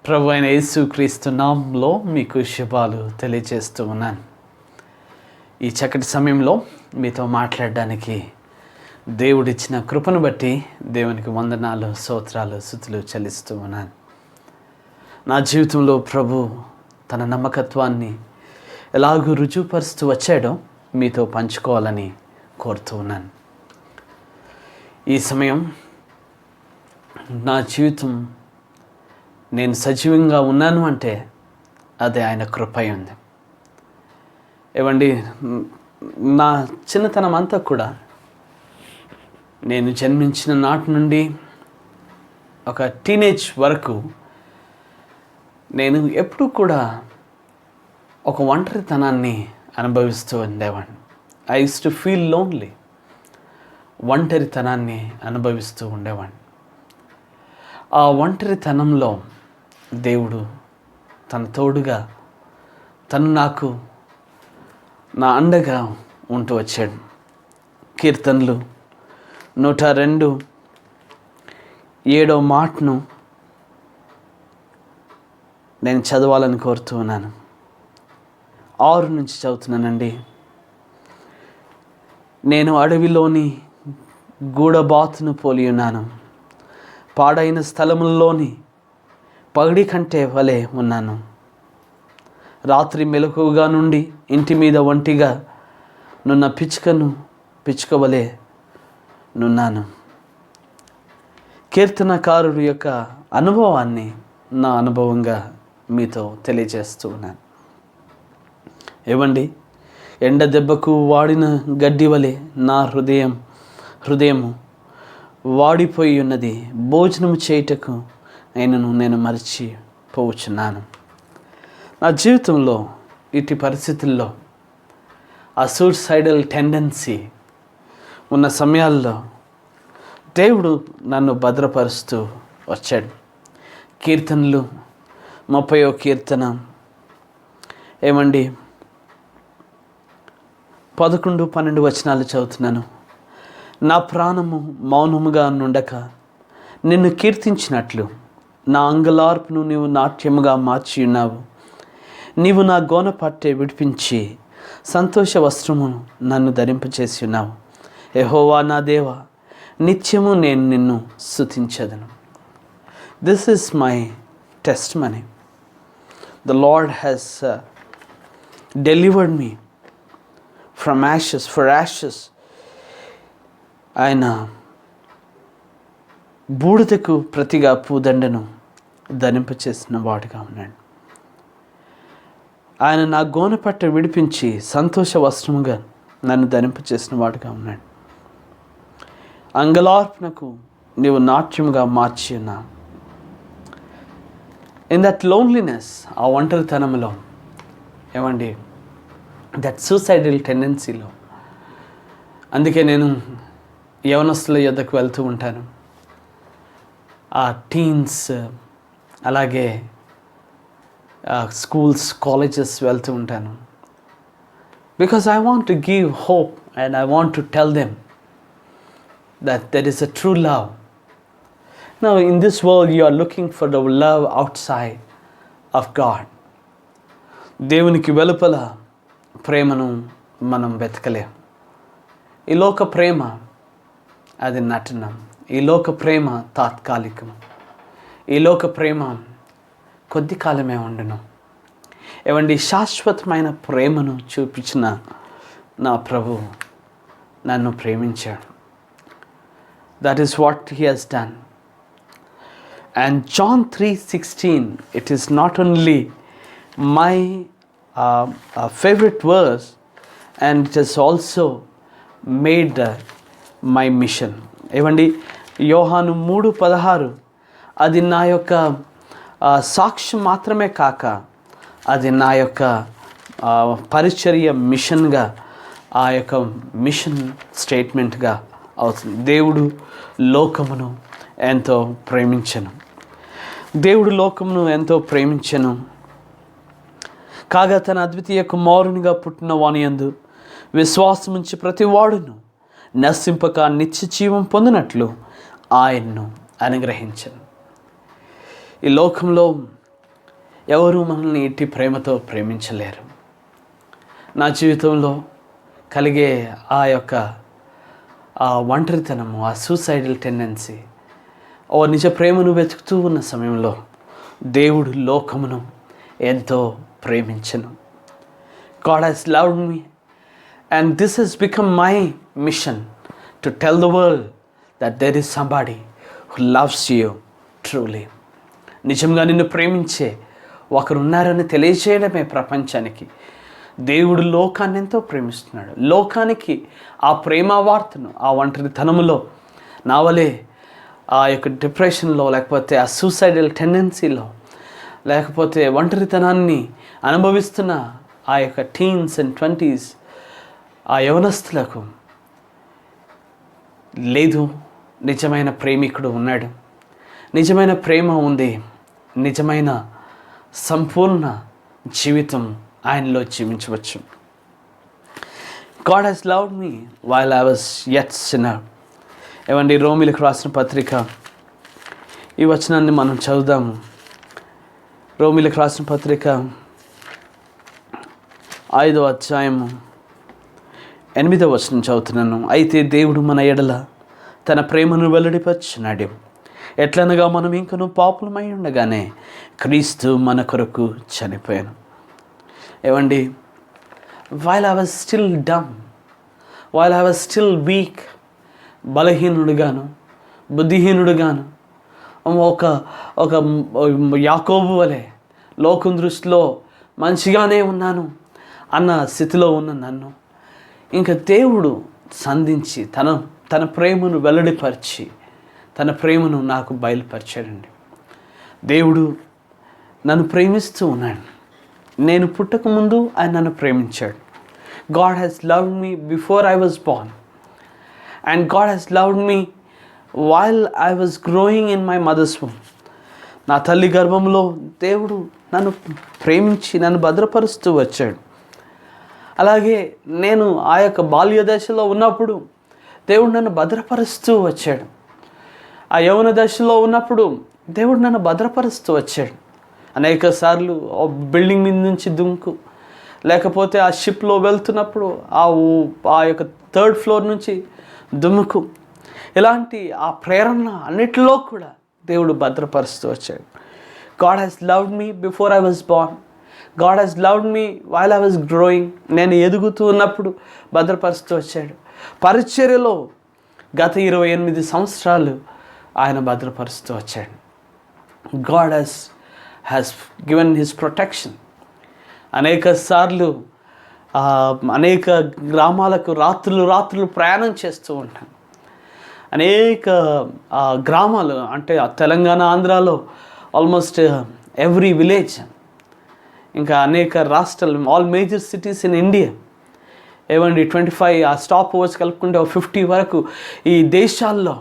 ప్రభు అయిన యేసుక్రీస్తు నామంలో మీకు శుభాలు తెలియజేస్తూ ఉన్నాను. ఈ చక్కటి సమయంలో మీతో మాట్లాడడానికి దేవుడిచ్చిన కృపను బట్టి దేవునికి వందనాలు, స్తోత్రాలు, స్తుతులు చెల్లిస్తూ ఉన్నాను. నా జీవితంలో ప్రభు తన నమ్మకత్వాన్ని ఎలాగూ రుజువుపరుస్తూ వచ్చాడో మీతో పంచుకోవాలని కోరుతూ ఉన్నాను. ఈ సమయం నా జీవితం నేను సజీవంగా ఉన్నాను అంటే అదే ఆయన కృప ఉంది. ఏవండి, నా చిన్నతనం అంతా కూడా నేను జన్మించిన నాటి నుండి ఒక టీనేజ్ వరకు నేను ఎప్పుడూ కూడా ఒక ఒంటరితనాన్ని అనుభవిస్తూ ఉండేవాడిని. I used to feel lonely. ఒంటరితనాన్ని అనుభవిస్తూ ఉండేవాడిని. ఆ ఒంటరితనంలో దేవుడు తన తోడుగా, తను నాకు నా అండగా ఉంటూ వచ్చాడు. కీర్తనలు 102:7 నేను చదవాలని కోరుతూ ఉన్నాను. 6 నుంచి చదువుతున్నానండి. నేను అడవిలోని గూడబాతును పోలి ఉన్నాను, పాడైన స్థలముల్లోని పగడి కంటే వలె ఉన్నాను. రాత్రి మెలకువగా నుండి ఇంటి మీద ఒంటిగా నున్న పిచ్చుకవలే నున్నాను. కీర్తనకారుడు యొక్క అనుభవాన్ని నా అనుభవంగా మీతో తెలియజేస్తూ ఉన్నాను. ఏవండి, ఎండ దెబ్బకు వాడిన గడ్డి వలె నా హృదయము వాడిపోయి ఉన్నది. భోజనము చేయుటకు నేను మరచిపోవచ్చున్నాను. నా జీవితంలో ఇటు పరిస్థితుల్లో ఆ సూసైడల్ టెండెన్సీ ఉన్న సమయాల్లో దేవుడు నన్ను భద్రపరుస్తూ వచ్చాడు. కీర్తనలు 30వ కీర్తన ఏమండి 11-12 చదువుతున్నాను. నా ప్రాణము మౌనముగా నుండక నిన్ను కీర్తించినట్లు నా అంగలార్పును నీవు నాట్యముగా మార్చి ఉన్నావు. నీవు నా గోనపట్టె విడిపించి సంతోష వస్త్రమును నన్ను ధరింపచేసి ఉన్నావు. యెహోవా నా దేవా, నిత్యము నేను నిన్ను స్తుతించెదను. This is my testimony. The Lord has delivered me from ashes for ashes. ఆయన బూడిదకు ప్రతిగా పూదండను ధరింపచేసిన వాడుగా ఉన్నాడు. ఆయన నా గోనెపట్ట విడిపించి సంతోష వస్త్రముగా నన్ను ధరింపచేసిన వాడుగా ఉన్నాడు. అంగలార్పణకు నీవు నాట్యముగా మార్చి ఉన్నావు. ఇన్ దట్ లోన్లీనెస్, ఆ ఒంటరితనంలో, ఏమండి, దట్ సూసైడల్ టెండెన్సీలో, అందుకే నేను యవనస్తుల యొద్దకు వెళ్తూ ఉంటాను. ఆ టీన్స్, అలాగే స్కూల్స్, కాలేజెస్ వెళ్తూ ఉంటాను. Because I want to give hope and I want to tell them that there is a true love. Now in this world you are looking for the love outside of God. దేవునికి వెలుపల ప్రేమను మనం వెతకలేం. ఈ లోక ప్రేమ అది నటనం. ఈ లోక ప్రేమ తాత్కాలికం. ఈ లోక ప్రేమ కొద్ది కాలమే ఉండును. ఏవండి, శాశ్వతమైన ప్రేమను చూపించిన నా ప్రభు నన్ను ప్రేమించాడు. That is what he has done. And John 3:16, it is not only my favorite verse, and it has also made my mission. ఏవండి, యోహాను 3:16 అది నా యొక్క సాక్ష్యం మాత్రమే కాక అది నా యొక్క పరిచర్య మిషన్గా, ఆ యొక్క మిషన్ స్టేట్మెంట్గా అవుతుంది. దేవుడు లోకమును ఎంతో ప్రేమించెను. దేవుడు లోకమును ఎంతో ప్రేమించెను కాగా తన అద్వితీయ కుమారునిగా పుట్టిన వాని యందు విశ్వాసముంచి ప్రతి వాడును నశింపక నిత్య జీవం పొందినట్లు ఆయన్ను అనుగ్రహించెను. ఈ లోకంలో ఎవరు మనల్ని ఇట్టి ప్రేమతో ప్రేమించలేరు. నా జీవితంలో కలిగే ఆ యొక్క ఒంటరితనము, ఆ సూసైడల్ టెండెన్సీ, నిజ ప్రేమను వెతుకుతూ ఉన్న సమయంలో దేవుడు లోకమును ఎంతో ప్రేమించెను. God has loved me, and this has become my mission to tell the world that there is somebody who loves you truly. నిజంగా నిన్ను ప్రేమించే ఒకరు ఉన్నారని తెలియజేయడమే ప్రపంచానికి. దేవుడు లోకాన్ని ఎంతో ప్రేమిస్తున్నాడు. లోకానికి ఆ ప్రేమ వార్తను, ఆ ఒంటరితనములో, నా వలే ఆ యొక్క డిప్రెషన్లో, లేకపోతే ఆ సూసైడల్ టెండెన్సీలో, లేకపోతే ఒంటరితనాన్ని అనుభవిస్తున్న ఆ యొక్క టీన్స్ అండ్ 20s ఆ యవనస్తులకు లేదు, నిజమైన ప్రేమికుడు ఉన్నాడు, నిజమైన ప్రేమ ఉంది, నిజమైన సంపూర్ణ జీవితం ఆయనలో జీవించవచ్చు. God has loved me while I was yet sinner. ఏమండి, రోమీలకు రాసిన పత్రిక ఈ వచనాన్ని మనం చదువుదాము. రోమీలకు రాసిన పత్రిక 5వ అధ్యాయము 8వ వచనం చదువుతున్నాను. అయితే దేవుడు మన ఎడల తన ప్రేమను వెల్లడిపరచున్నాడు. ఎట్లనగా మనం ఇంకనూ పాపులమై ఉండగానే క్రీస్తు మన కొరకు చనిపోయాను. ఏమండి, while I was still dumb, while I was still weak, బలహీనుడుగాను, బుద్ధిహీనుడుగాను, ఒక యాకోబు వలె లోకం దృష్టిలో మంచిగానే ఉన్నాను అన్న స్థితిలో ఉన్న నన్ను ఇంకా దేవుడు సంధించి తన ప్రేమను వెల్లడిపరిచి తన ప్రేమను నాకు బయలుపరిచాడండి. దేవుడు నన్ను ప్రేమిస్తూ ఉన్నాడు. నేను పుట్టకముందు ఆయన నన్ను ప్రేమించాడు. God has loved me before I was born, and God has loved me while I was growing in my mother's womb. నా తల్లి గర్భంలో దేవుడు నన్ను ప్రేమించి నన్ను భద్రపరుస్తూ వచ్చాడు. అలాగే నేను ఆ యొక్క బాల్య దశలో ఉన్నప్పుడు దేవుడు నన్ను భద్రపరుస్తూ వచ్చాడు. ఆ యౌవన దశలో ఉన్నప్పుడు దేవుడు నన్ను భద్రపరుస్తూ వచ్చాడు. అనేక సార్లు బిల్డింగ్ మీద నుంచి దుంకు, లేకపోతే ఆ షిప్లో వెళ్తున్నప్పుడు ఆ యొక్క 3rd ఫ్లోర్ నుంచి దుమ్ముకు, ఇలాంటి ఆ ప్రేరణ అన్నిటిలో కూడా దేవుడు భద్రపరుస్తూ వచ్చాడు. God has loved me before I was born. God has loved me while I was growing. నేను ఎదుగుతూ ఉన్నప్పుడు భద్రపరుస్తూ వచ్చాడు. పరిచర్యలో గత 28 సంవత్సరాలు ఆయన భద్రపరుస్తూ వచ్చాడు. God has given his protection. అనేక సార్లు అనేక గ్రామాలకు రాత్రులు ప్రయాణం చేస్తూ ఉంటాను. అనేక గ్రామాలు అంటే తెలంగాణ, ఆంధ్రాలో ఆల్మోస్ట్ ఎవ్రీ విలేజ్, ఇంకా అనేక రాష్ట్రాలు, all major cities in India, ఏమండి 25 ఆ స్టాప్ ఓవర్స్ కలుపుకుంటే 50 వరకు ఈ దేశాల్లో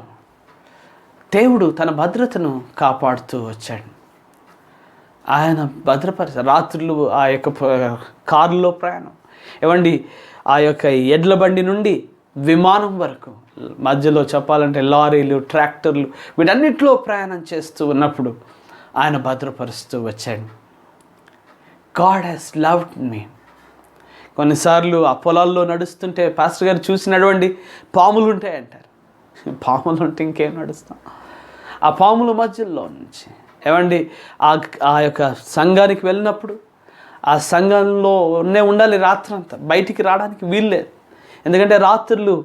దేవుడు తన భద్రతను కాపాడుతూ వచ్చాడు. ఆయన రాత్రులు ఆ యొక్క కారులో ప్రయాణం, ఏమండి ఆ యొక్క ఎడ్ల బండి నుండి విమానం వరకు, మధ్యలో చెప్పాలంటే లారీలు, ట్రాక్టర్లు, వీటన్నిటిలో ప్రయాణం చేస్తూ ఉన్నప్పుడు ఆయన భద్రపరుస్తూ వచ్చాడు. God has loved me. కొన్నిసార్లు ఆ పొలాల్లో నడుస్తుంటే పాస్టర్ గారు చూసి నడవండి, పాములు ఉంటాయి అంటారు. పాములు ఉంటే ఇంకేం నడుస్తాం? ఆ పాముల మధ్యలో నుంచి ఏమండి ఆ యొక్క సంఘానికి వెళ్ళినప్పుడు ఆ సంఘంలోనే ఉండాలి రాత్రంతా, బయటికి రావడానికి వీల్లేదు. ఎందుకంటే రాత్రులు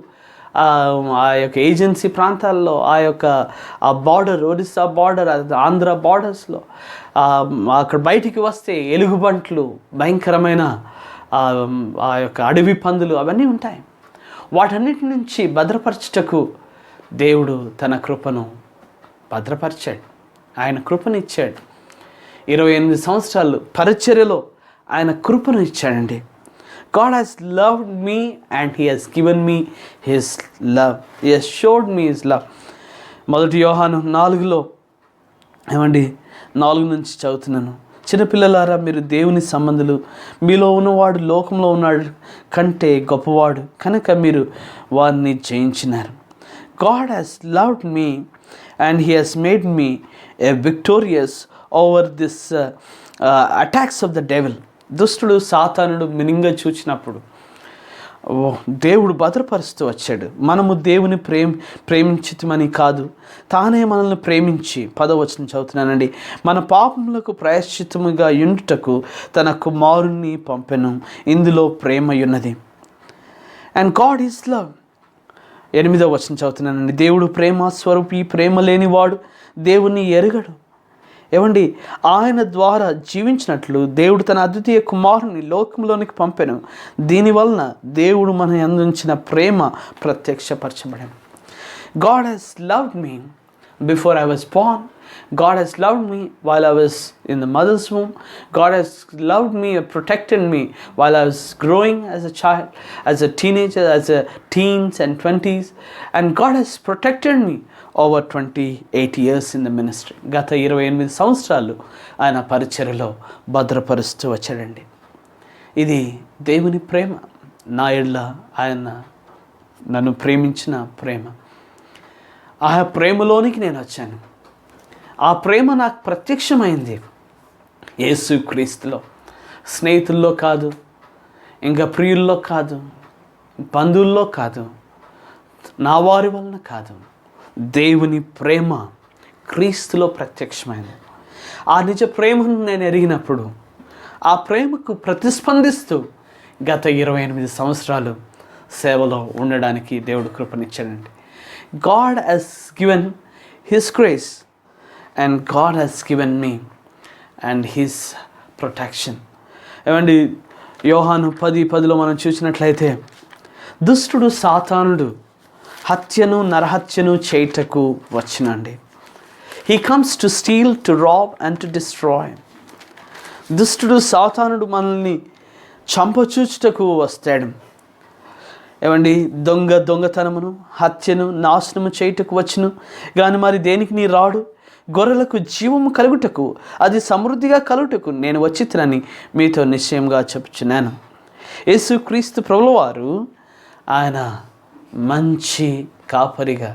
ఆ యొక్క ఏజెన్సీ ప్రాంతాల్లో, ఆ యొక్క ఆ బార్డర్, ఒరిస్సా బార్డర్, ఆంధ్ర బార్డర్స్లో అక్కడ బయటికి వస్తే ఎలుగుబంట్లు, భయంకరమైన ఆ యొక్క అడవి పందులు అవన్నీ ఉంటాయి. వాటన్నిటి నుంచి భద్రపరచుటకు దేవుడు తన కృపను భద్రపరిచాడు. ఆయన కృపను ఇచ్చాడు. 28 సంవత్సరాలు పరిచర్యలో ఆయన కృపను ఇచ్చాడండి. God has loved me and he has given me his love. He has showed me his love. 1 యోహాను 4లో ఏమండి 4 నుంచి చదువుతున్నాను. చిన్నపిల్లలారా, మీరు దేవుని సంబంధులు, మీలో ఉన్నవాడు లోకంలో ఉన్నాడు కంటే గొప్పవాడు కనుక మీరు వారిని జయించినారు. God has loved me and He has made me a victorious over this attacks of the devil. దుష్టుడు సాతానుడు మినింగా చూచినప్పుడు దేవుడు భద్రపరుస్తూ వచ్చాడు. మనము దేవుని ప్రేమించితమని కాదు, తానే మనల్ని ప్రేమించి 10వ వచనం చదువుతున్నానండి. మన పాపములకు ప్రాయశ్చిత్తముగా యుండుటకు తన కుమారుణ్ణి పంపెను, ఇందులో ప్రేమ ఉన్నది. And God is love. 8వ వచనం చదువుతున్నానండి. దేవుడు ప్రేమ స్వరూపి, ప్రేమ లేనివాడు దేవుని ఎరుగడు. ఏమండి, ఆయన ద్వారా జీవించినట్లు దేవుడు తన అద్వితీయ కుమారుని లోకంలోనికి పంపెను. దీనివలన దేవుడు మన అందించిన ప్రేమ ప్రత్యక్షపరచబడను. God has loved me before I was born. God has loved me while I was in the mother's womb. God has loved me and protected me while I was growing as a child, as a teenager, as a teens and 20s. And God has protected me over 28 years in the ministry. గత 28 సంవత్సరాలు ఆయన పరిచర్యలో భద్రపరుస్తూ వచ్చాడండి. ఇది దేవుని ప్రేమ. నా ఎడల ఆయన నన్ను ప్రేమించిన ప్రేమ. ఆ ప్రేమలోనికి నేను వచ్చాను. ఆ ప్రేమ నాకు ప్రత్యక్షమైంది యేసు క్రీస్తులో. స్నేహితుల్లో కాదు, ఇంకా ప్రియుల్లో కాదు, బంధువుల్లో కాదు, నా వారి వలన కాదు, దేవుని ప్రేమ క్రీస్తులో ప్రత్యక్షమైంది. ఆ నిజ ప్రేమను నేను ఎరిగినప్పుడు ఆ ప్రేమకు ప్రతిస్పందిస్తూ గత 28 సంవత్సరాలు సేవలో ఉండడానికి దేవుడు కృపనిచ్చాడండి. God has given His grace and God has given me and His protection. ఏమండి, యోహాను 10:10 మనం చూసినట్లయితే, దుష్టుడు సాతానుడు హత్యను నరహత్యను చేయుటకు వచ్చినండి. He comes to steal, to rob and to destroy. దుష్టుడు సాతానుడు మనల్ని చంపచూచుటకు వస్తాడు. ఏమండి, దొంగతనమును హత్యను నాశనము చేయుటకు వచ్చును, కానీ మరి దేనికి నీ రాడు? గొర్రెలకు జీవము కలుగుటకు, అది సమృద్ధిగా కలుగుటకు నేను వచ్చితినని మీతో నిశ్చయంగా చెప్పుచున్నాను. యేసుక్రీస్తు ప్రభువారు ఆయన మంచి కాపరిగా,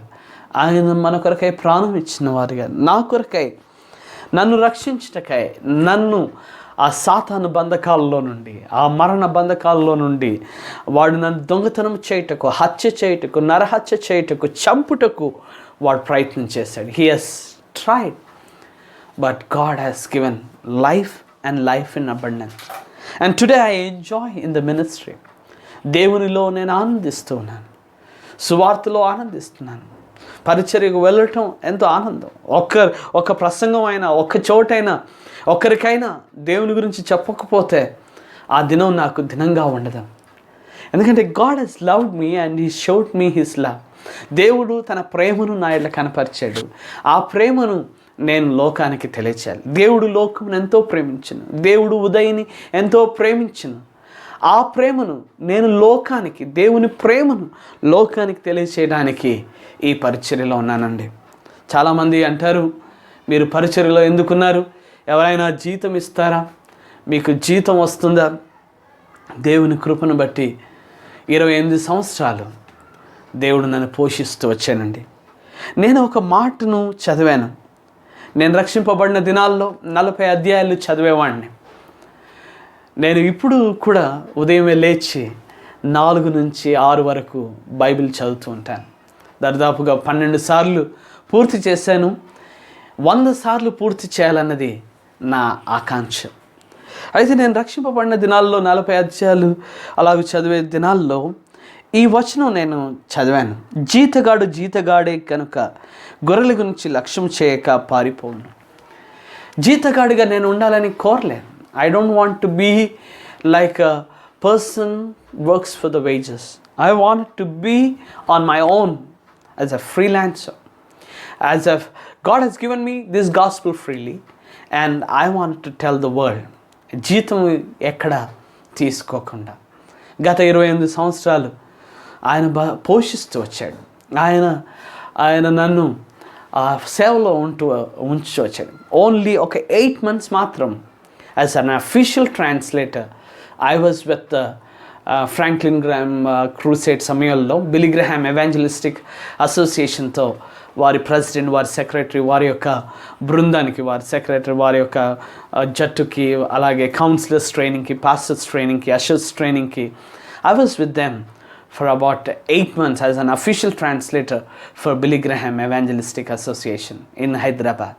ఆయన మన కొరకై ప్రాణం ఇచ్చిన వారిగా, నా కొరకై నన్ను రక్షించుటకై, నన్ను ఆ సాతాను బంధకాలలో నుండి, ఆ మరణ బంధకాలలో నుండి వాడు నన్ను దొంగతనం చేయుటకు, హత్య చేయుటకు, నరహత్య చేయుటకు, చంపుటకు వాడు ప్రయత్నం చేశాడు. He has tried, but God has given life and life in abundance. And today I enjoy in the ministry. దేవునిలో నేను ఆనందిస్తూ ఉన్నాను, సువార్తలో ఆనందిస్తున్నాను. పరిచర్యకు వెళ్ళటం ఎంతో ఆనందం. ఒక ప్రసంగం అయినా, ఒక్క చోటైనా, ఒక్కరికైనా దేవుని గురించి చెప్పకపోతే ఆ దినం నాకు దినంగా ఉండదు. ఎందుకంటే God has loved me and He showed me His love. దేవుడు తన ప్రేమను నా ఎడల కనపరిచాడు. ఆ ప్రేమను నేను లోకానికి తెలియచేయాలి. దేవుడు లోకమును ఎంతో ప్రేమించును, దేవుడు ఉదయని ఎంతో ప్రేమించును. ఆ ప్రేమను నేను లోకానికి, దేవుని ప్రేమను లోకానికి తెలియచేయడానికి ఈ పరిచర్యలో ఉన్నానండి. చాలామంది అంటారు, మీరు పరిచర్యలో ఎందుకున్నారు? ఎవరైనా జీతం ఇస్తారా? మీకు జీతం వస్తుందా? దేవుని కృపను బట్టి 28 సంవత్సరాలు దేవుడు నన్ను పోషిస్తూ వచ్చానండి. నేను ఒక మాటను చదివాను. నేను రక్షింపబడిన దినాల్లో 40 అధ్యాయాలు చదివేవాడిని. నేను ఇప్పుడు కూడా ఉదయమే లేచి 4 నుంచి 6 వరకు బైబిల్ చదువుతూ ఉంటాను. దాదాపుగా 12 సార్లు పూర్తి చేశాను. 100 సార్లు పూర్తి చేయాలన్నది నా ఆకాంక్ష. అయితే నేను రక్షింపబడిన దినాల్లో 40 అధ్యాయాలు అలాగే చదివే దినాల్లో ఈ వచనం నేను చదివాను. జీతగాడే కనుక గొర్రెల గురించి లక్ష్యం చేయక పారిపోను. జీతగాడిగా నేను ఉండాలని కోరలేను. I don't want to be like a person works for the wages. I want to be on my own as a freelancer. God has given me this gospel freely and I want to tell the world. జీతం ఎక్కడ తీసుకోకుండా గత 28 సంవత్సరాలు ఆయన పోషిస్తూ వచ్చాడు. ఆయన నన్ను సేవలో ఉంచు వచ్చాడు. ఓన్లీ ఒక 8 months మాత్రం as an official translator I was with the Franklin gram crusade సమయంలో బిలీ గ్రహాం ఎవాంజలిస్టిక్ అసోసియేషన్తో వారి ప్రెసిడెంట్, వారి సెక్రటరీ, వారి యొక్క బృందానికి, వారి సెక్రటరీ, వారి యొక్క జట్టుకి, అలాగే కౌన్సిలర్స్ ట్రైనింగ్కి, పాస్టర్స్ ట్రైనింగ్కి, అషర్స్ ట్రైనింగ్కి I was with them for about 8 months as an official translator for Billy Graham Evangelistic Association in Hyderabad.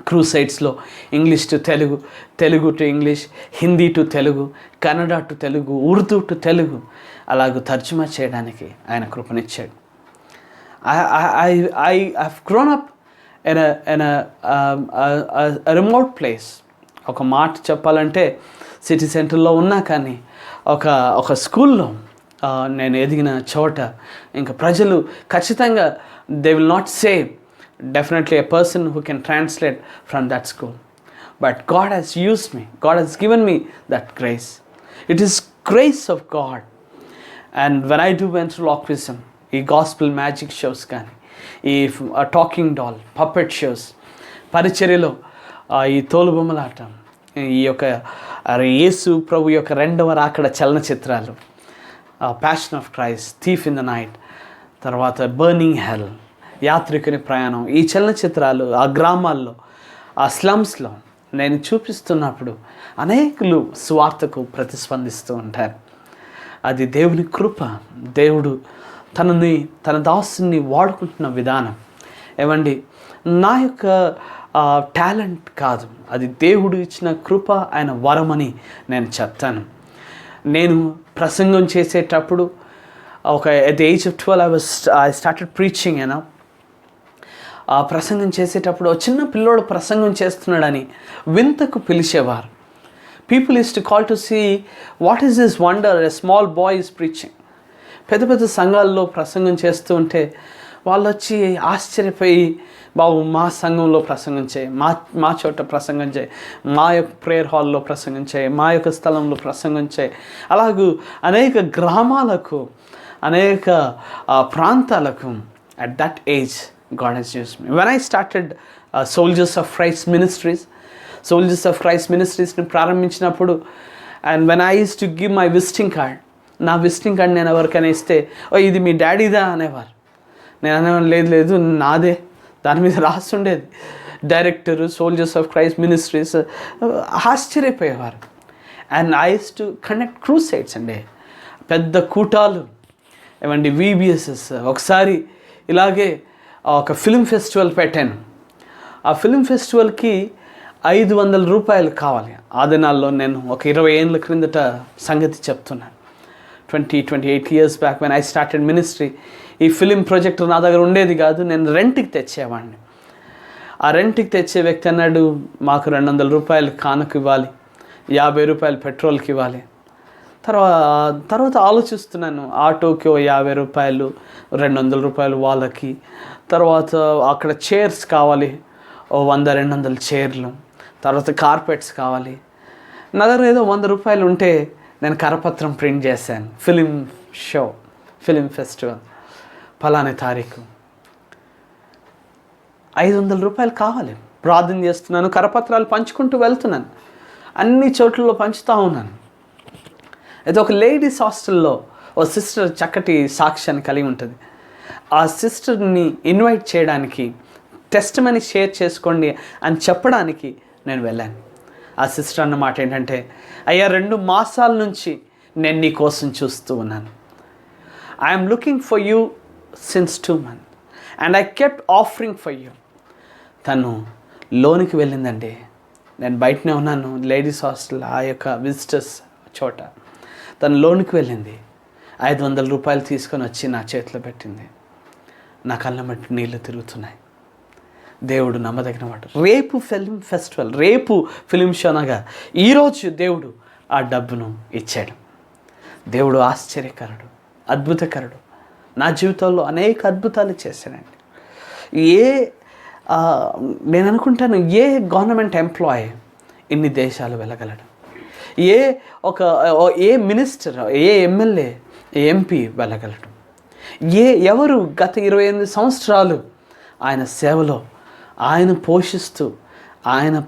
క్రూసైడ్స్లో English to Telugu, Telugu to English, Hindi to Telugu, Kannada to Telugu, Urdu to Telugu అలాగూ తర్జుమా చేయడానికి ఆయన కృపనిచ్చాడు. I have grown up in a remote place. ఒక మాట చెప్పాలంటే city సెంటర్లో ఉన్నా కానీ ఒక స్కూల్లో నేను ఎదిగిన చోట ఇంకా ప్రజలు ఖచ్చితంగా they will not say definitely a person who can translate from that school. But God has used me. God has given me that grace. It is grace of God. And when I do ventriloquism, ఈ gospel magic shows కానీ, ఈ talking doll puppet shows, పరిచర్యలో ఈ తోలుబొమ్మలాట, ఈ యొక్క యేసు ప్రభు యొక్క రెండవ రాకడ చలనచిత్రాలు, Passion of Christ, Thief in the Night, తర్వాత బర్నింగ్ హెల్, యాత్రికుని ప్రయాణం, ఈ చలనచిత్రాలు ఆ గ్రామాల్లో, ఆ స్లమ్స్లో నేను చూపిస్తున్నప్పుడు అనేకులు స్వార్థకు ప్రతిస్పందిస్తూ ఉంటారు. అది దేవుని కృప. దేవుడు తన దాసుని వాడుకుంటున్న విధానం. ఏమండి, నా యొక్క టాలెంట్ కాదు, అది దేవుడు ఇచ్చిన కృప, ఆయన వరమని నేను చెప్తాను. నేను ప్రసంగం చేసేటప్పుడు at the age of 12 I started preaching, ఆ ప్రసంగం చేసేటప్పుడు చిన్న పిల్లోడు ప్రసంగం చేస్తున్నాడని వింతకు పిలిచేవారు. People use to call to see what is this wonder, a small boy is preaching. పెద్ద పెద్ద సంఘాల్లో ప్రసంగం చేస్తూ ఉంటే వాళ్ళు వచ్చి ఆశ్చర్యపోయి, బాబు మా సంఘంలో ప్రసంగం చేయి, మా చోట ప్రసంగం చేయి, మా యొక్క ప్రేయర్ హాల్లో ప్రసంగం చేయి, మా యొక్క స్థలంలో ప్రసంగం చేయి. అలాగూ అనేక గ్రామాలకు, అనేక ప్రాంతాలకు at that age God has used me. When I started Soldiers of Christ Ministries ని ప్రారంభించినప్పుడు, and when I used to give my visiting card, నా విజిటింగ్ కార్డ్ నేను ఎవరికైనా ఇస్తే, ఓ ఇది మీ డాడీదా అనేవారు. నేను అనేవారు, లేదు నాదే. దాని మీద రాస్తుండేది director, Soldiers of Christ Ministries. ఆశ్చర్యపోయేవారు. And I used to conduct crusades అండి, పెద్ద కూటాలు, ఏమండి VBSS. ఒకసారి ఇలాగే ఒక ఫిల్మ్ ఫెస్టివల్ పెట్టాను. ఆ ఫిల్మ్ ఫెస్టివల్కి 500 రూపాయలు కావాలి. ఆ దినాల్లో నేను ఒక 20 ఏళ్ళ క్రిందట సంగతి చెప్తున్నాను. 28 years back when I started ministry, ఈ ఫిలిం ప్రొజెక్టర్ నా దగ్గర ఉండేది కాదు, నేను రెంట్కి తెచ్చేవాడిని. ఆ రెంట్కి తెచ్చే వ్యక్తి అన్నాడు, మాకు 200 రూపాయలు కానుక ఇవ్వాలి, 50 రూపాయలు పెట్రోల్కి ఇవ్వాలి. తర్వాత ఆలోచిస్తున్నాను, ఆటోకి 50 రూపాయలు, 200 రూపాయలు వాళ్ళకి, తర్వాత అక్కడ చైర్స్ కావాలి, 100-200 చైర్లు, తర్వాత కార్పెట్స్ కావాలి. నా దగ్గర ఏదో 100 రూపాయలు ఉంటే నేను కరపత్రం ప్రింట్ చేశాను. ఫిలిం ఫెస్టివల్ ఫలానే తారీఖు, 500 రూపాయలు కావాలి. ప్రార్థన చేస్తున్నాను, కరపత్రాలు పంచుకుంటూ వెళ్తున్నాను, అన్ని చోట్లలో పంచుతూ ఉన్నాను. అయితే ఒక లేడీస్ హాస్టల్లో ఓ సిస్టర్ చక్కటి సాక్ష్యాన్ని కలిగి ఉంటుంది. ఆ సిస్టర్ని ఇన్వైట్ చేయడానికి, టెస్టిమనీ షేర్ చేసుకోండి అని చెప్పడానికి నేను వెళ్ళాను. ఆ సిస్టర్ అన్న మాట ఏంటంటే, అయ్యా 2 మాసాల నుంచి నేను నీ కోసం చూస్తూ ఉన్నాను. I'm looking for you since 2 months and I kept offering for you. తను లోనికి వెళ్ళిందండి. నేను బయటనే ఉన్నాను, లేడీస్ హాస్టల్, ఆ యొక్క విజిటర్స్ చోట. తను లోనికి వెళ్ళింది, 500 రూపాయలు తీసుకొని వచ్చి నా చేతిలో పెట్టింది. నా కళ్ళ మట్టి నీళ్ళు తిరుగుతున్నాయి. దేవుడు నమ్మదగిన మాట. రేపు ఫిల్మ్ ఫెస్టివల్, రేపు ఫిలిం షో అనగా ఈరోజు దేవుడు ఆ డబ్బును ఇచ్చాడు. దేవుడు ఆశ్చర్యకరుడు, అద్భుతకరుడు. నా జీవితంలో అనేక అద్భుతాలు చేశానండి. నేను అనుకుంటాను, ఏ గవర్నమెంట్ ఎంప్లాయీ ఇన్ని దేశాలు వెళ్ళగలడు? ఏ మినిస్టర్, ఏ ఎమ్మెల్యే, ఎంపీ వెళ్ళగలడు? ఎవరు గత 28 సంవత్సరాలు ఆయన సేవలో ఆయన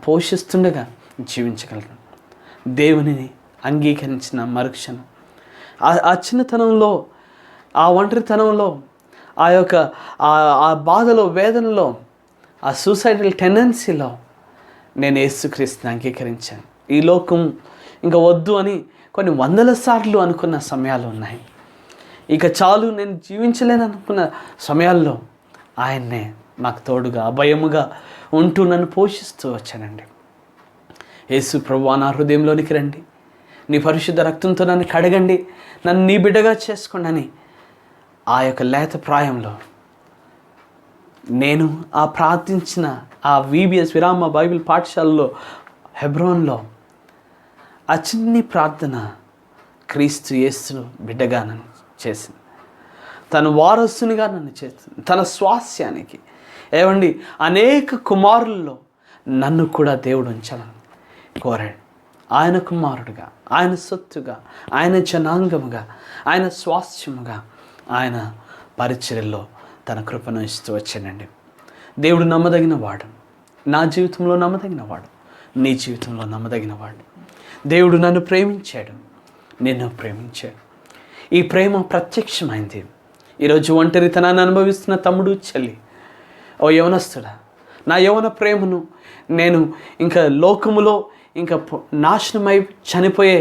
పోషిస్తుండగా జీవించగలరు? దేవునిని అంగీకరించిన మరుక్షణం ఆ చిన్నతనంలో, ఆ ఒంటరితనంలో, ఆ యొక్క ఆ బాధలో, వేదనలో, ఆ సూసైడల్ టెండెన్సీలో నేను యేసుక్రీస్తుని అంగీకరించాను. ఈ లోకం ఇంకా వద్దు అని కొన్ని వందల సార్లు అనుకున్న సమయాలు ఉన్నాయి. ఇక చాలు, నేను జీవించలేను అనుకున్న సమయాల్లో ఆయన్నే నాకు తోడుగా అభయముగా ఉంటూ నన్ను పోషిస్తూ వచ్చానండి. యేసు ప్రభువా, నా హృదయంలోనికి రండి, నీ పరిశుద్ధ రక్తంతో నన్ను కడగండి, నన్ను నీ బిడ్డగా చేసుకోండి అని ఆ యొక్క లేత ప్రాయంలో నేను ఆ ప్రార్థించిన ఆ VBS విరామ బైబిల్ పాఠశాలలో హెబ్రోన్లో ఆ చిన్ని ప్రార్థన క్రీస్తు యేసు బిడ్డగా నన్ను చేసింది. తన వారసునిగా నన్ను చేసింది, తన స్వాస్యానికి. ఏమండి, అనేక కుమారుల్లో నన్ను కూడా దేవుడు ఉంచాలని కోరాడు. ఆయన కుమారుడుగా, ఆయన సొత్తుగా, ఆయన జనాంగముగా, ఆయన స్వాస్థ్యముగా, ఆయన పరిచర్యలో తన కృపను ఇస్తూ వచ్చానండి. దేవుడు నమ్మదగిన వాడు, నా జీవితంలో నమ్మదగిన వాడు, నీ జీవితంలో నమ్మదగిన వాడు. దేవుడు నన్ను ప్రేమించాడు, నిన్ను ప్రేమించాడు. ఈ ప్రేమ ప్రత్యక్షమైంది. ఈరోజు ఒంటరితనాన్ని అనుభవిస్తున్న తమ్ముడు, చెల్లి, ఓ యవనస్తుడా, నా యవన ప్రేమను నేను ఇంకా లోకములో ఇంకా నాశనమై చనిపోయే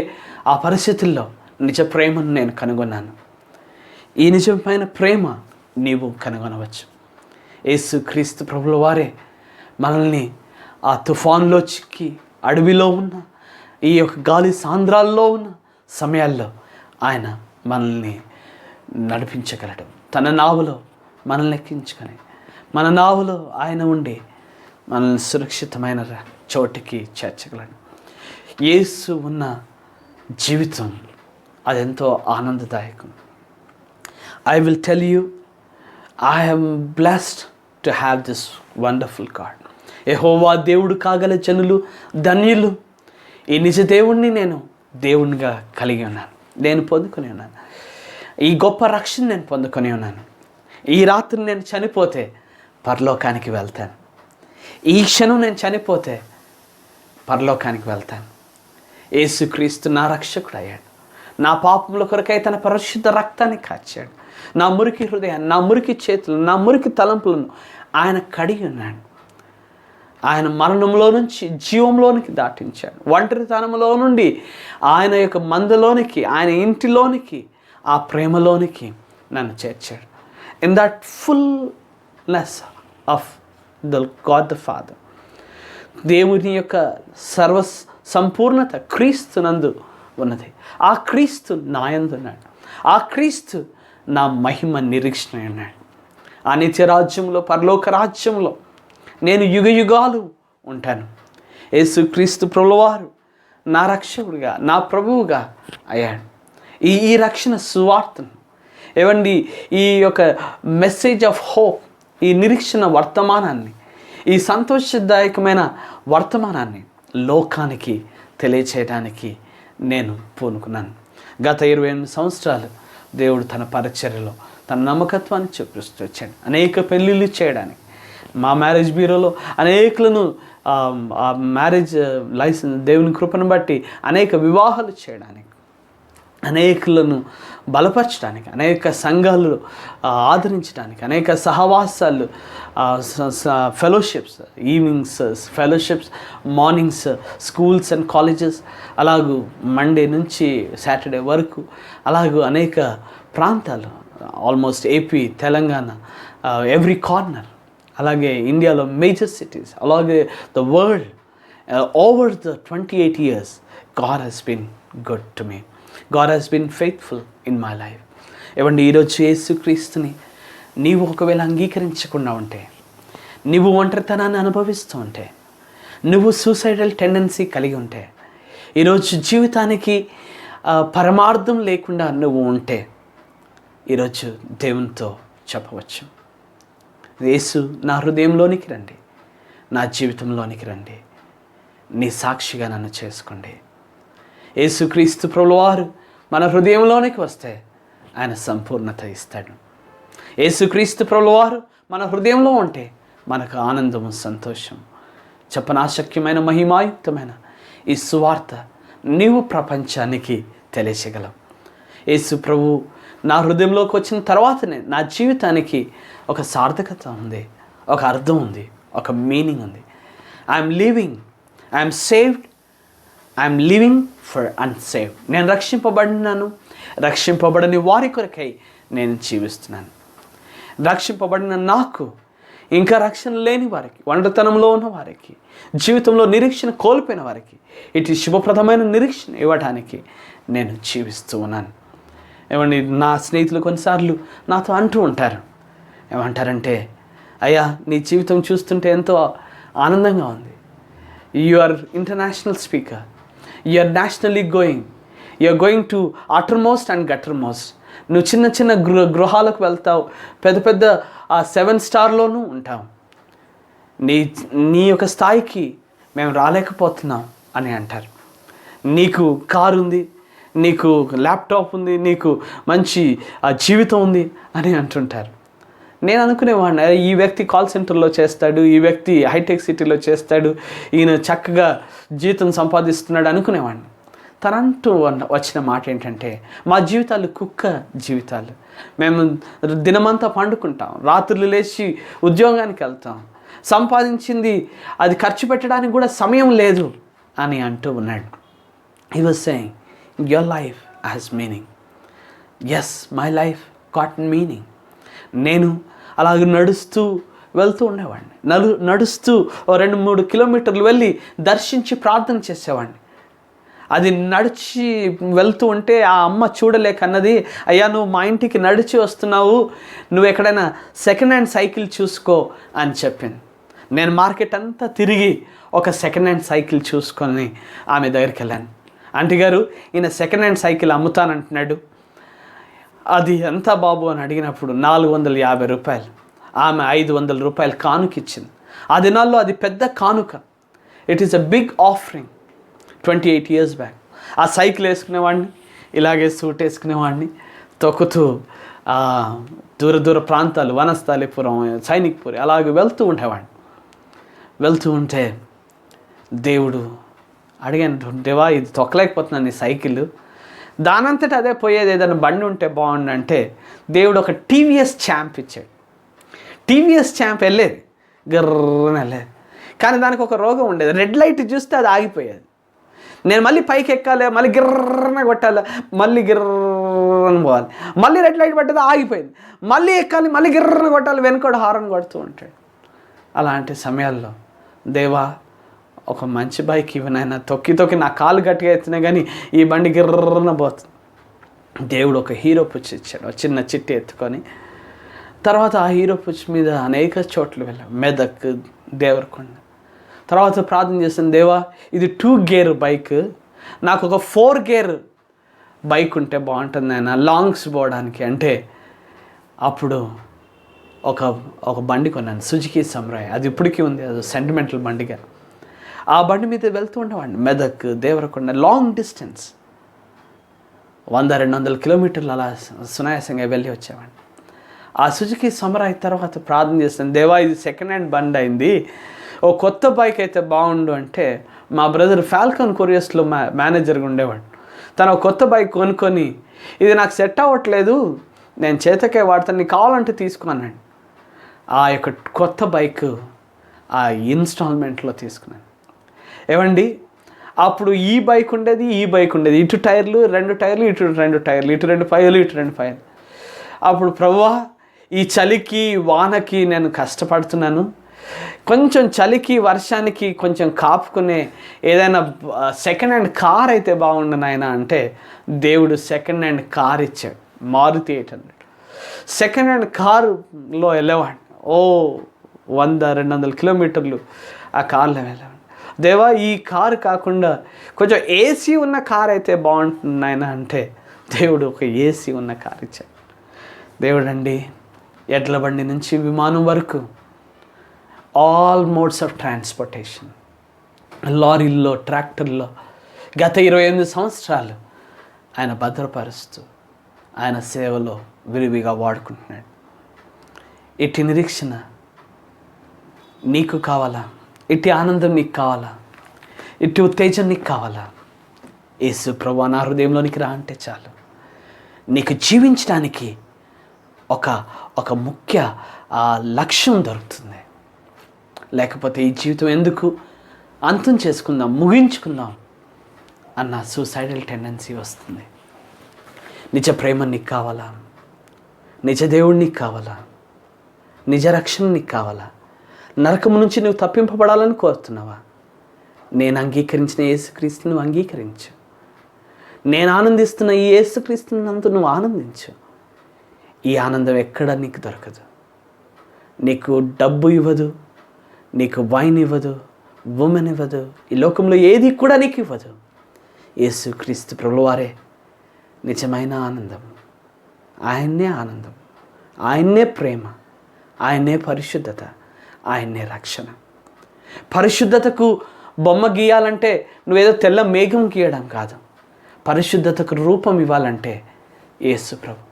ఆ పరిస్థితుల్లో నిజ ప్రేమను నేను కనుగొన్నాను. ఈ నిజమైన ప్రేమ నీవు కనుగొనవచ్చు. యేసుక్రీస్తు ప్రభుల వారే మనల్ని ఆ తుఫాన్లో చిక్కి, అడవిలో ఉన్న, ఈ యొక్క గాలి సాంద్రాల్లో ఉన్న సమయాల్లో ఆయన మనల్ని నడిపించగలడు. తన నావులో మనల్ని ఎక్కించుకొని, మన నావులో ఆయన ఉండి మనల్ని సురక్షితమైన చోటికి చేర్చగలడు. యేసు ఉన్న జీవితం అదెంతో ఆనందదాయకం. I will tell you, I am blessed to have this wonderful God. యెహోవా దేవుడు కాగల జనులు ధన్యులు. ఈ నిజ దేవుణ్ణి నేను దేవునిగా కలిగి ఉన్నాను, నేను పొందుకొని ఉన్నాను. ఈ గొప్ప రక్షణ నేను పొందుకొని ఉన్నాను. ఈ రాత్రి నేను చనిపోతే పరలోకానికి వెళ్తాను. ఈ క్షణం నేను చనిపోతే పరలోకానికి వెళ్తాను. యేసుక్రీస్తు నా రక్షకుడు అయ్యాడు. నా పాపముల కొరకై తన పరిశుద్ధ రక్తాన్ని కాచాడు. నా మురికి హృదయాన్ని, నా మురికి చేతులను, నా మురికి తలంపులను ఆయన కడిగి ఉన్నాడు. ఆయన మరణంలో నుంచి జీవంలోనికి దాటించాడు. ఒంటరితనంలో నుండి ఆయన యొక్క మందలోనికి, ఆయన ఇంటిలోనికి, ఆ ప్రేమలోనికి నన్ను చేర్చాడు. In that fullness of the God the Father, దేవుని యొక్క సర్వ సంపూర్ణత క్రీస్తునందు ఉన్నది. ఆ క్రీస్తు నా యందు ఉన్నాడు. ఆ క్రీస్తు నా మహిమ నిరీక్షణ ఉన్నాడు. ఆ నిత్య రాజ్యంలో, పరలోక రాజ్యంలో నేను యుగ యుగాలు ఉంటాను. యేసుక్రీస్తు ప్రభువారు నా రక్షకుడిగా, నా ప్రభువుగా అయ్యాడు. ఈ రక్షణ సువార్తను, ఏవండి, ఈ యొక్క మెసేజ్ ఆఫ్ హోప్, ఈ నిరీక్షణ వర్తమానాన్ని, ఈ సంతోషదాయకమైన వర్తమానాన్ని లోకానికి తెలియచేయడానికి నేను పూనుకున్నాను. గత 28 సంవత్సరాలు దేవుడు తన పరిచర్యలో తన నమ్మకత్వాన్ని చూపిస్తూ వచ్చాడు. అనేక పెళ్ళిళ్ళు చేయడానికి, మా మ్యారేజ్ బ్యూరోలో అనేకులను మ్యారేజ్ లైసెన్స్, దేవుని కృపను బట్టి అనేక వివాహాలు చేయడానికి, అనేకులను బలపరచడానికి, అనేక సంఘాలు ఆదరించడానికి, అనేక సహవాసాలు, fellowships, evenings fellowships, mornings schools and colleges, అలాగూ మండే నుంచి సాటర్డే వరకు, అలాగూ అనేక ప్రాంతాలు, almost AP, Telangana, every corner, అలాగే ఇండియాలో మేజర్ సిటీస్, అలాగే the world, over the 28 years God has been good to me. God has been faithful in my life. ఏవండి, ఈరోజు యేసుక్రీస్తుని నీవు ఒకవేళ అంగీకరించకుండా ఉంటే, నువ్వు ఒంటరితనాన్ని అనుభవిస్తూ ఉంటే, నువ్వు సూసైడల్ టెండెన్సీ కలిగి ఉంటే, ఈరోజు జీవితానికి పరమార్థం లేకుండా నువ్వు ఉంటే, ఈరోజు దేవునితో చెప్పవచ్చు, యేసు నా హృదయంలోనికి రండి, నా జీవితంలోనికి రండి, నీ సాక్షిగా నన్ను చేసుకోండి. యేసుక్రీస్తు ప్రభువారు మన హృదయంలోనికి వస్తే ఆయన సంపూర్ణత ఇస్తాడు. యేసుక్రీస్తు ప్రభువారు మన హృదయంలో ఉంటే మనకు ఆనందము, సంతోషం, చెప్పనాశక్యమైన మహిమాయుక్తమైన ఈ సువార్త నీవు ప్రపంచానికి తెలియచేయగలవు. యేసు ప్రభు నా హృదయంలోకి వచ్చిన తర్వాతనే నా జీవితానికి ఒక సార్థకత ఉంది, ఒక అర్థం ఉంది, ఒక మీనింగ్ ఉంది. I'm living, I'm saved, I'm living for unsaved. నేను రక్షింపబడినాను, రక్షింపబడని వారి కొరకై నేను జీవిస్తున్నాను. రక్షింపబడిన నాకు, ఇంకా రక్షణ లేని వారికి, ఒంటరితనంలో ఉన్న వారికి, జీవితంలో నిరీక్షణ కోల్పోయిన వారికి ఇటు శుభప్రదమైన నిరీక్షణ ఇవ్వడానికి నేను జీవిస్తూ ఉన్నాను. ఏమండి, నా స్నేహితులు కొన్నిసార్లు నాతో అంటూ ఉంటారు, ఏమంటారంటే, అయ్యా నీ జీవితం చూస్తుంటే ఎంతో ఆనందంగా ఉంది. You are international speaker, you are nationally going, you are going to uttermost and guttermost. నువ్వు చిన్న చిన్న గృహాలకు వెళ్తావు, పెద్ద పెద్ద 7 స్టార్లోనూ ఉంటావు. నీ యొక్క స్థాయికి మేము రాలేకపోతున్నాం అని అంటారు. నీకు కారు ఉంది, నీకు ల్యాప్టాప్ ఉంది, నీకు మంచి జీవితం ఉంది అని అంటుంటారు. నేను అనుకునేవాడిని, ఈ వ్యక్తి కాల్ సెంటర్లో చేస్తాడు, ఈ వ్యక్తి హైటెక్ సిటీలో చేస్తాడు, ఈయన చక్కగా జీతం సంపాదిస్తున్నాడు అనుకునేవాడిని. తనంటూ వచ్చిన మాట ఏంటంటే, మా జీవితాలు కుక్క జీవితాలు. మేము దినమంతా పండుకుంటాం, రాత్రులు లేచి ఉద్యోగానికి వెళ్తాం, సంపాదించింది అది ఖర్చు పెట్టడానికి కూడా సమయం లేదు అని అంటూ ఉన్నాడు. He was saying, your life has meaning. Yes, my life got meaning. నేను అలాగ నడుస్తూ వెళ్తూ ఉండేవాడిని. నడుస్తూ 2-3 కిలోమీటర్లు వెళ్ళి దర్శించి ప్రార్థన చేసేవాడిని. అది నడిచి వెళ్తూ ఉంటే ఆ అమ్మ చూడలేకన్నది, అయ్యా నువ్వు మా ఇంటికి నడిచి వస్తున్నావు, నువ్వు ఎక్కడైనా సెకండ్ హ్యాండ్ సైకిల్ చూసుకో అని చెప్పింది. నేను మార్కెట్ అంతా తిరిగి ఒక సెకండ్ హ్యాండ్ సైకిల్ చూసుకొని ఆమె దగ్గరికి వెళ్ళాను. ఆంటీ గారు, ఈయన సెకండ్ హ్యాండ్ సైకిల్ అమ్ముతానంటున్నాడు, అది ఎంత బాబు అని అడిగినప్పుడు 450 రూపాయలు. ఆమె 500 రూపాయలు కానుక ఇచ్చింది. ఆ దినాల్లో అది పెద్ద కానుక. It is a big offering. 28 years back ఆ సైకిల్ వేసుకునేవాడిని, ఇలాగే సూట్ వేసుకునేవాడిని, తొక్కుతూ దూర దూర ప్రాంతాలు, వనస్థలిపురం, సైనిక్పురి అలాగే వెళ్తూ ఉండేవాడిని. వెళ్తూ ఉంటే దేవుడు అడిగాను, దేవా ఇది తొక్కలేకపోతున్నాను ఈ సైకిల్, దానంతట అదే పోయేది ఏదైనా బండి ఉంటే బాగుండు అంటే, దేవుడు ఒక టీవీఎస్ ఛాంప్ ఇచ్చాడు. టీవీఎస్ ఛాంప్ వెళ్ళేది, గర్రని వెళ్ళేది. కానీ దానికి ఒక రోగం ఉండేది, రెడ్ లైట్ చూస్తే అది ఆగిపోయేది. నేను మళ్ళీ పైకి ఎక్కాలి, మళ్ళీ గిర్రన కొట్టాలి, మళ్ళీ గిర్రని పోవాలి, మళ్ళీ రెడ్ లైట్ పట్టేది ఆగిపోయింది, మళ్ళీ ఎక్కాలి, మళ్ళీ గిర్రన కొట్టాలి, వెనుకోడు హారన్ కొడుతూ ఉంటాడు. అలాంటి సమయాల్లో దేవా ఒక మంచి బైక్ ఇవ్వనైనా, తొక్కి తొక్కి నా కాలు గట్టిగా ఎత్తినా కానీ ఈ బండి గిర్రన పోతుంది. దేవుడు ఒక హీరో పుచ్చి ఇచ్చాడు, చిన్న చిట్టి ఎత్తుకొని. తర్వాత ఆ హీరో పుచ్చి మీద అనేక చోట్ల వెళ్ళాం, మెదక్, దేవరకొండ. తర్వాత ప్రార్థన చేస్తాను, దేవా ఇది 2 గేర్ బైక్, నాకు ఒక 4 గేర్ బైక్ ఉంటే బాగుంటుంది ఆయన లాంగ్స్ పోవడానికి అంటే. అప్పుడు ఒక బండి కొన్నాను, సుజుకి సమ్రాయ్. అది ఇప్పటికీ ఉంది, అది సెంటిమెంటల్ బండిగా. ఆ బండి మీద వెళ్తూ ఉండేవాడిని, మెదక్, దేవరకొండ, లాంగ్ డిస్టెన్స్ 100-200 కిలోమీటర్లు అలా సునాయాసంగా వెళ్ళి వచ్చేవాడిని. ఆ సుజుకి సమ్రాయ్ తర్వాత ప్రార్థన చేస్తాను, దేవా ఇది సెకండ్ హ్యాండ్ బండి అయింది, ఓ కొత్త బైక్ అయితే బాగుండు అంటే. మా బ్రదర్ ఫాల్కన్ కొరియర్స్లో మేనేజర్గా ఉండేవాడు. తను ఒక కొత్త బైక్ కొనుక్కొని, ఇది నాకు సెట్ అవ్వట్లేదు, నేను చేతకే వాడతాను, నీకు కావాలంటే తీసుకో అన్నాడు. ఆ యొక్క కొత్త బైక్ ఆ ఇన్స్టాల్మెంట్లో తీసుకున్నాను. ఏమండి, అప్పుడు ఈ బైక్ ఉండేది, ఈ బైక్ ఉండేది, ఇటు టైర్లు 2 టైర్లు, ఇటు 2 టైర్లు, ఇటు 2 పైర్లు, ఇటు 2 పైర్లు. అప్పుడు ప్రభువా ఈ చలికి వానకి నేను కష్టపడుతున్నాను, కొంచెం చలికి వర్షానికి కొంచెం కాపుకునే ఏదైనా సెకండ్ హ్యాండ్ కార్ అయితే బాగుండు నాయన అంటే, దేవుడు సెకండ్ హ్యాండ్ కార్ ఇచ్చాడు, మారుతి 800. సెకండ్ హ్యాండ్ కారులో వెళ్ళేవాడిని, 100-200 కిలోమీటర్లు ఆ కార్లో వెళ్ళేవాడిని. దేవా ఈ కారు కాకుండా కొంచెం ఏసీ ఉన్న కార్ అయితే బాగుంటుంది నాయన అంటే, దేవుడు ఒక ఏసీ ఉన్న కార్ ఇచ్చాడు. దేవుడు అండి, ఎడ్ల బండి నుంచి విమానం వరకు ఆల్ మోడ్స్ ఆఫ్ ట్రాన్స్పోర్టేషన్, లారీల్లో, ట్రాక్టర్లో గత 28 సంవత్సరాలు ఆయన భద్రపరుస్తూ ఆయన సేవలో విరివిగా వాడుకుంటున్నాడు. ఇట్టి నిరీక్షణ నీకు కావాలా? ఇట్టి ఆనందం నీకు కావాలా? ఇట్టి ఉత్తేజం నీకు కావాలా? యేసు ప్రభువా నా హృదయంలోనికి రా అంటే చాలు. నీకు జీవించడానికి ఒక ఒక ముఖ్య లక్ష్యం దొరుకుతుంది. లేకపోతే ఈ జీవితం ఎందుకు, అంతం చేసుకుందాం, ముగించుకుందాం అన్న సూసైడల్ టెండెన్సీ వస్తుంది. నిజ ప్రేమ నీకు కావాలా? నిజ దేవుడు నీకు కావాలా? నిజ రక్షణ నీకు కావాలా? నరకము నుంచి నువ్వు తప్పింపబడాలని కోరుతున్నావా? నేను అంగీకరించిన యేసుక్రీస్తు నువ్వు అంగీకరించు. నేను ఆనందిస్తున్న ఈ యేసుక్రీస్తునందు నువ్వు ఆనందించు. ఈ ఆనందం ఎక్కడ నీకు దొరకదు. నీకు డబ్బు ఇవ్వదు, నీకు వైన్ ఇవ్వదు, ఉమెన్ ఇవ్వదు, ఈ లోకంలో ఏది కూడా నీకు ఇవ్వదు. యేసుక్రీస్తు ప్రభువారే నిజమైన ఆనందం. ఆయన్నే ఆనందం, ఆయన్నే ప్రేమ, ఆయన్నే పరిశుద్ధత, ఆయన్నే రక్షణ. పరిశుద్ధతకు బొమ్మ గీయాలంటే నువ్వేదో తెల్ల మేఘం గీయడం కాదు. పరిశుద్ధతకు రూపం ఇవ్వాలంటే యేసు ప్రభు.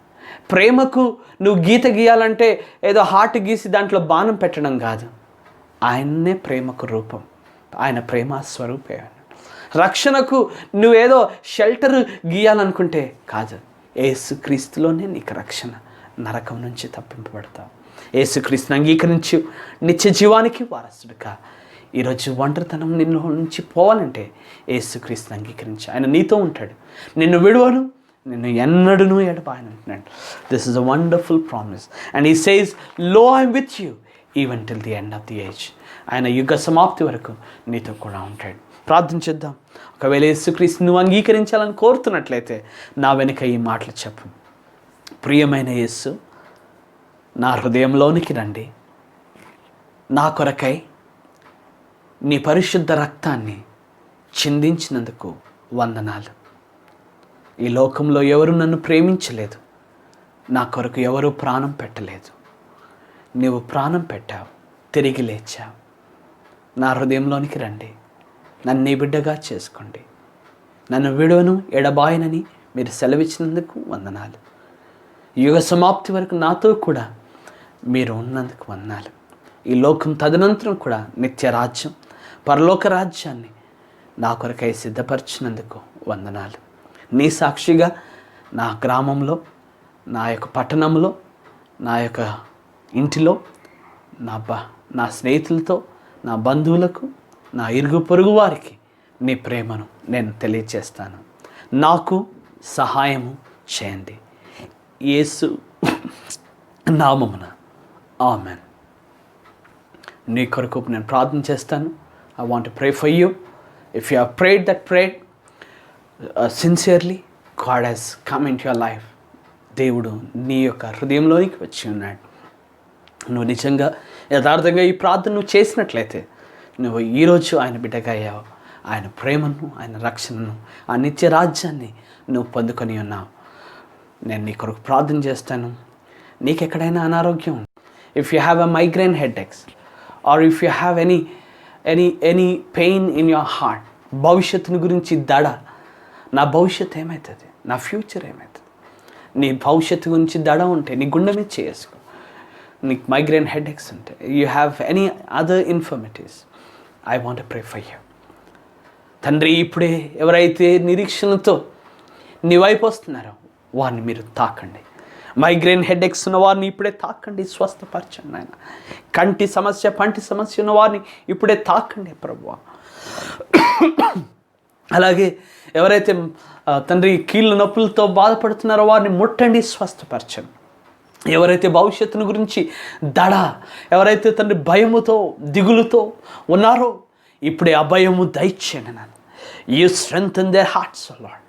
ప్రేమకు నువ్వు గీత గీయాలంటే ఏదో హార్ట్ గీసి దాంట్లో బాణం పెట్టడం కాదు. ఆయన్నే ప్రేమకు రూపం, ఆయన ప్రేమ స్వరూపే. రక్షణకు నువ్వేదో షెల్టర్ గీయాలనుకుంటే కాదు. యేసుక్రీస్తులోనే నీకు రక్షణ. నరకం నుంచి తప్పింపబడతావు. యేసుక్రీస్తుని అంగీకరించు, నిత్య జీవానికి వారసుడుగా. ఈరోజు ఒంటరితనం నిన్ను నుంచి పోవాలంటే యేసుక్రీస్తుని అంగీకరించు. ఆయన నీతో ఉంటాడు. నిన్ను విడువను, నిన్ను ఎన్నడూ ఎడబాయను అంటున్నాడు. This is a wonderful promise. And he says, lo I'm with you even till the end of the age. ఆయన యుగ సమాప్తి వరకు నీతో కూడా ఉంటాడు. ప్రార్థన చేద్దాం. ఒకవేళ యేసుక్రీస్తు నువ్వు అంగీకరించాలని కోరుతున్నట్లయితే నా వెనుక ఈ మాటలు చెప్పు. ప్రియమైన యేసు, నా హృదయంలోనికి రండి. నా కొరకై నీ పరిశుద్ధ రక్తాన్ని చిందించినందుకు వందనాలు. ఈ లోకంలో ఎవరు నన్ను ప్రేమించలేదు, నా కొరకు ఎవరు ప్రాణం పెట్టలేదు. నీవు ప్రాణం పెట్టావు, తిరిగి లేచావు. నా హృదయంలోనికి రండి, నన్ను నీ బిడ్డగా చేసుకోండి. నన్ను విడువను, ఎడబాయనని మీరు సెలవిచ్చినందుకు వందనాలు. యుగ సమాప్తి వరకు నాతో కూడా మీరు ఉన్నందుకు వందనాలు. ఈ లోకం తదనంతరం కూడా నిత్య రాజ్యం, పరలోక రాజ్యాన్ని నా కొరకై సిద్ధపరిచినందుకు వందనాలు. నీ సాక్షిగా నా గ్రామంలో, నా యొక్క పట్టణంలో, నా యొక్క ఇంటిలో, నా స్నేహితులతో, నా బంధువులకు, నా ఇరుగు పొరుగు వారికి నీ ప్రేమను నేను తెలియచేస్తాను. నాకు సహాయము చేయండి. యేసు నామమున ఆమెన్. నీ కొరకు నేను ప్రార్థన చేస్తాను. I want to pray for you. If you have prayed that prayer sincerely, God has come into your life. దేవుడు నీ యొక్క హృదయంలోనికి వచ్చి ఉన్నాడు. నువ్వు నిజంగా యథార్థంగా ఈ ప్రార్థన నువ్వు చేసినట్లయితే నువ్వు ఈరోజు ఆయన బిడ్డగా అయ్యావు. ఆయన ప్రేమను, ఆయన రక్షణను, ఆ నిత్య రాజ్యాన్ని నువ్వు పొందుకొని ఉన్నావు. నేను నీ కొరకు ప్రార్థన చేస్తాను. నీకు ఎక్కడైనా అనారోగ్యం, if you have a migraine headaches or if you have any pain in your heart, భవిష్యత్తుని గురించి దడ, నా భవిష్యత్తు ఏమవుతుంది, నా ఫ్యూచర్ ఏమవుతుంది, నీ భవిష్యత్తు గురించి దడ ఉంటే నీ గుండె మీద చేసుకో. నీకు మైగ్రేన్ హెడేక్స్ ఉంటే, you have any other infirmities, I want to pray for you. తండ్రి, ఇప్పుడే ఎవరైతే నిరీక్షణతో నీ వైపు వస్తున్నారో వారిని మీరు తాకండి. మైగ్రేన్ హెడేక్స్ ఉన్న వారిని ఇప్పుడే తాకండి, స్వస్థపరచండి ఆయన. కంటి సమస్య, పంటి సమస్య ఉన్న వారిని ఇప్పుడే తాకండి ప్రభువా. అలాగే ఎవరైతే తండ్రి కీళ్ళ నొప్పులతో బాధపడుతున్నారో వారిని ముట్టండి, స్వస్థపరచండి. ఎవరైతే భవిష్యత్తును గురించి దడ, ఎవరైతే తండ్రి భయముతో దిగులుతో ఉన్నారో ఇప్పుడే ఆ భయము దయచేయండి నాన్న. You strengthen their hearts, O Lord.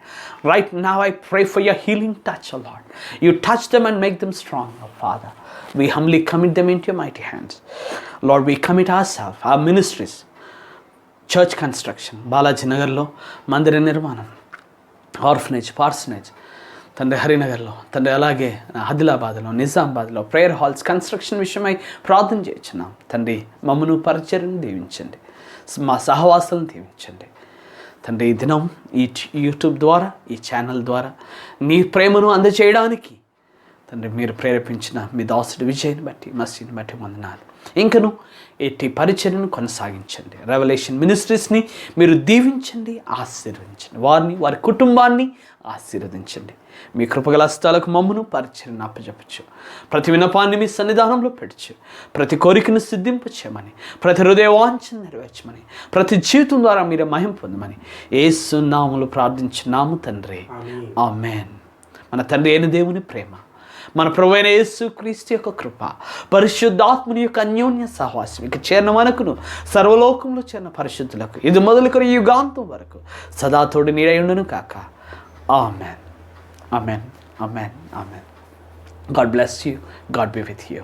Right now I pray for your healing touch, O Lord. You touch them and make them strong, O Father. We humbly commit them into your mighty hands. Lord, we commit ourselves, our ministries, church construction, Balaji నగర్లో మందిర నిర్మాణం, orphanage, పార్సనేజ్, తండ్రి హరినగర్లో, తండ్రి అలాగే ఆదిలాబాద్లో, నిజామాబాద్లో prayer halls construction విషయమై ప్రార్థన చేయించున్నాం. తండ్రి మమ్మను పరిచర్యను దీవించండి, మా సహవాసాలను దీవించండి. తండ్రి ఈ దినం ఈ యూట్యూబ్ ద్వారా, ఈ ఛానల్ ద్వారా నీ ప్రేమను అందజేయడానికి తండ్రి మీరు ప్రేరేపించిన మీ దాసుడి విజయ్ని బట్టి, మసీని బట్టి వందనాలు. ఇంకను ఎట్టి పరిచర్యను కొనసాగించండి. రెవల్యూషన్ మినిస్ట్రీస్ని మీరు దీవించండి, ఆశీర్వదించండి. వారిని, వారి కుటుంబాన్ని ఆశీర్వదించండి. మీ కృపగల హస్తాలకు మమ్మును పరిచర్యను అప్పచెప్పచ్చు. ప్రతి విన్నపాన్ని మీ సన్నిధానంలో పెట్టచ్చు. ప్రతి కోరికను సిద్ధింపు చేయమని, ప్రతి హృదయ వాంఛను నెరవేర్చమని, ప్రతి జీవితం ద్వారా మీరు మహిమ పొందమని యేసు నామములో ప్రార్థించున్నాము తండ్రి. ఆమేన్. మన తండ్రి అయిన దేవుని ప్రేమ, మన ప్రభువైన యేసుక్రీస్తు యొక్క కృప, పరిశుద్ధాత్ముని యొక్క అన్యోన్య సహవాసం ఇక చేరిన మనకును, సర్వలోకంలో చేరిన పరిశుద్ధులకు ఇది మొదలుకొని యుగాంతం వరకు సదా తోడు నీడై ఉండును కాక. Amen. Amen. Amen. Amen. God bless you. God be with you.